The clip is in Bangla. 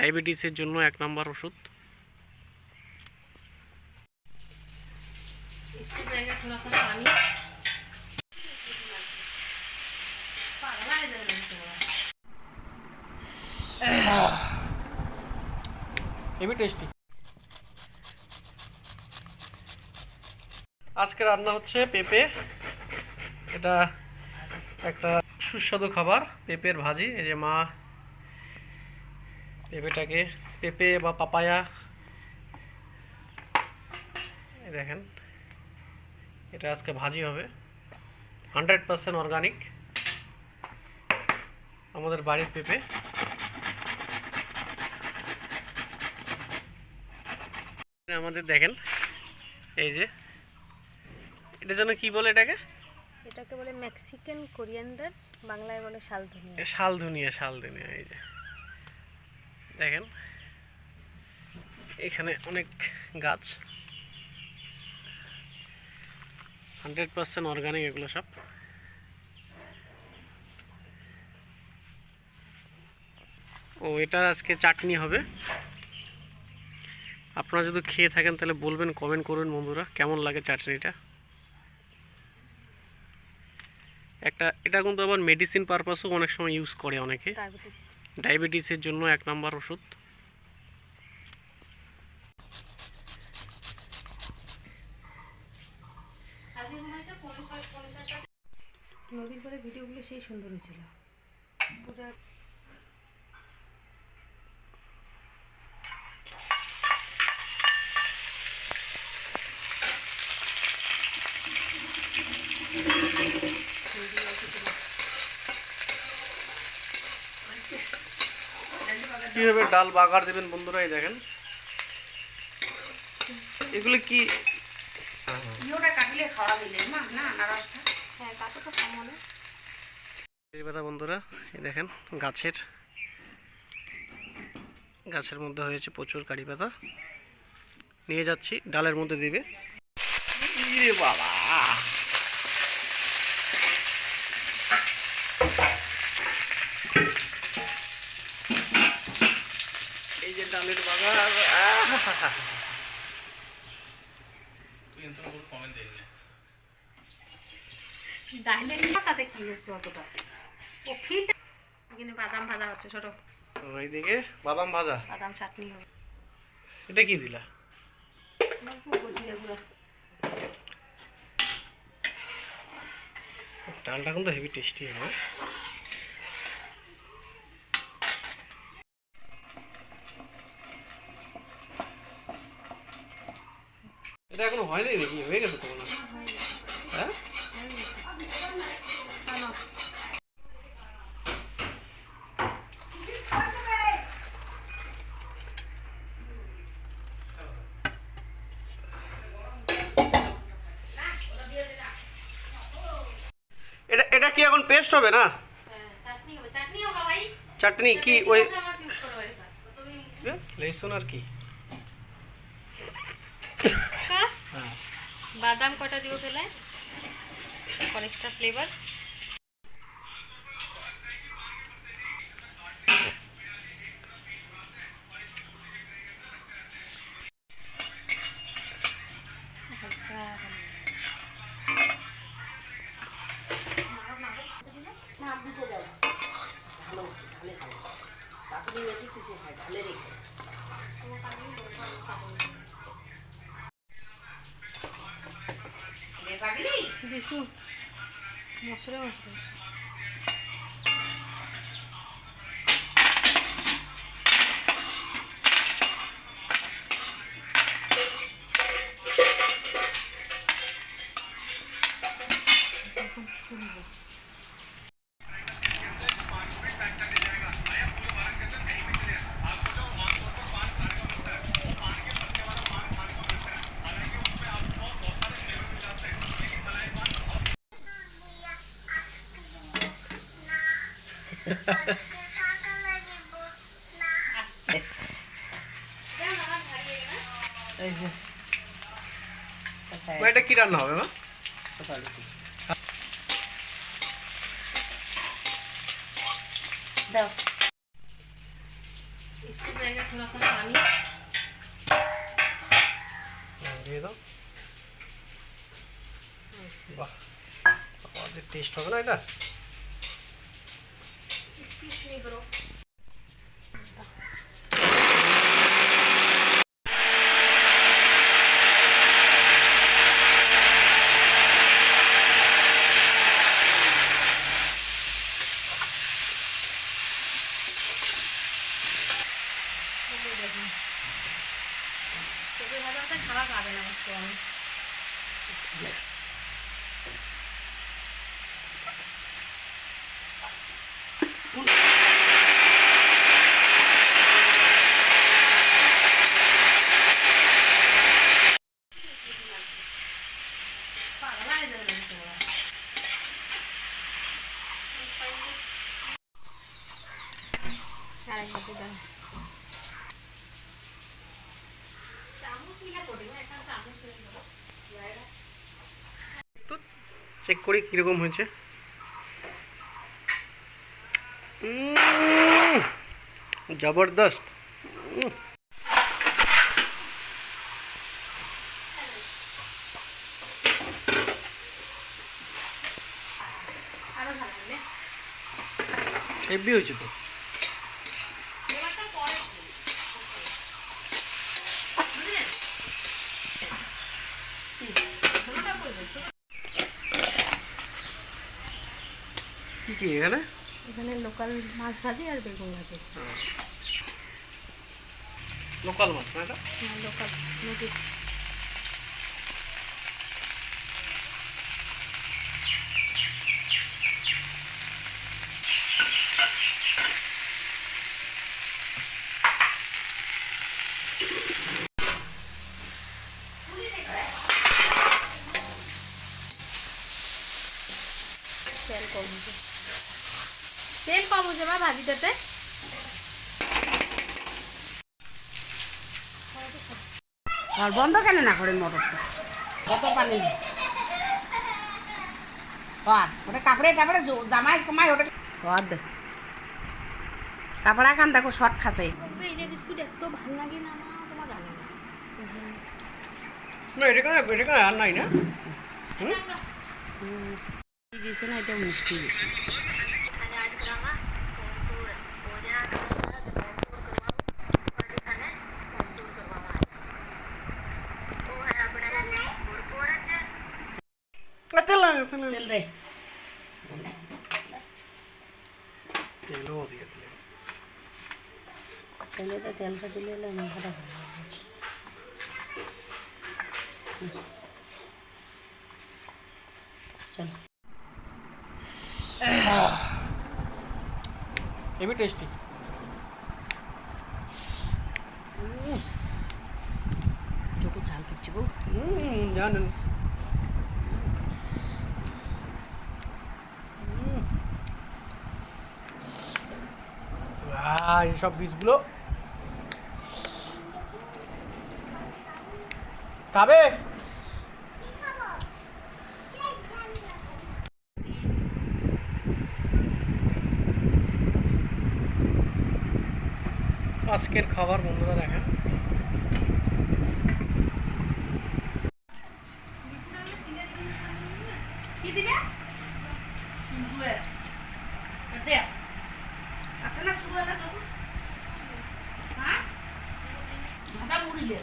ডায়াবেটিসের জন্য 1 নম্বর ওষুধ। इसकी जाएगा थोड़ा सा पानी। Heavy tasty. আজকে রান্না হচ্ছে পেঁপে। এটা একটা সুস্বাদু খাবার, পেঁপের ভাজি। এই যে মা পেঁপেটাকে, পেঁপে বা পাপায়া দেখেন, এটা আজকে ভাজি হবে। 100% অর্গানিক, আমাদের বাড়ির পেঁপে। আমাদের দেখেন, এই যে এটা যেন কি বলে, এটাকে বলে মেক্সিকান কোরিয়ান্ডার, বাংলায় বলে শালধনিয়া। শালধনিয়া। এই যে দেখেন, এখানে অনেক গাছ, 100% অর্গানিক এগুলো সব। ও এটা আজকে চাটনি হবে। আপনারা যদি খেয়ে থাকেন তাহলে বলবেন, কমেন্ট করবেন বন্ধুরা, কেমন লাগে চাটনিটা। এটা কিন্তু আবার মেডিসিন পারপাসও অনেক সময় ইউজ করে অনেকে। ডায়াবেটিসের জন্য 1 নম্বর ওষুধ। নদীর পরে ভিডিওগুলো সেই সুন্দর হয়েছিল। কিভাবে ডাল বাগার দেবেন বন্ধুরা, এই দেখেন এগুলো কি বন্ধুরা, এই দেখেন গাছের মধ্যে হয়েছে প্রচুর কারি পাতা। নিয়ে যাচ্ছি, ডালের মধ্যে দিবে। বাবা, এই যে ডালের বাগার। তাতে কি হচ্ছে অতটা? এখানে বাদাম ভাজা হচ্ছে ছোট। ওইদিকে বাদাম ভাজা, বাদাম চাটনি হবে। এটা কি দিলা? ডালটা কিন্তু হেভি টেস্টি হবে। এটা এখনো হয়নি নাকি? হয়ে গেছে তো মনে হয়। হ্যাঁ, এটা কি এখন পেস্ট হবে না? চাটনি কি ওই লহসুন আর কি? বাদাম কটা দিব ফেলে, ফর এক্সট্রা ফ্লেভার। দেখি মশলা এটা কি রান্না হবে মা? इसको দিয়ে দাও। বাহ, আমাদের টেস্ট হবে না এটা? খাওয়া যাবে না একটু আমি চেক করি কীরকম হয়েছে। জবরদস্ত। হেভি হয়েছে তো। কি কি এখানে? এখানে লোকাল মাছ ভাজি আর বেগুন ভাজি। লোকাল মাছ না এটা? হ্যাঁ, লোকাল নদীর। তেল কম হয়েছে, তেল কম হয়েছে মা ভাজিটাতে। আর বন্ধ কেন না করেন মোটরটা? কত পানি ওটা কাপড়ে টাপড়ে জামাই কমাই ওটা দেখ কাপড়া খান দেখো শর্ট খাসে। এই যে বিস্কুট এত ভালো লাগে না মা, তোমার জানো না। না এটা কেন আর নাই না? দিয়েছে না, এটা মিষ্টি দিয়েছে। তেল তেল দে, তেলও দিয়ে দিলে। তেলেতে তেলটা দিলে মাথাটা ভালো লাগবে। চলো হেভি টেস্টি। যত ঝাল করছি গো। জানেন এইসব বীজগুলো খাবে। আজকের খাবার বন্ধুরা দেখেন, কি দিবে? দে আছে না শুরু এটা, হ্যাঁ ভাজা মুড়ি দে।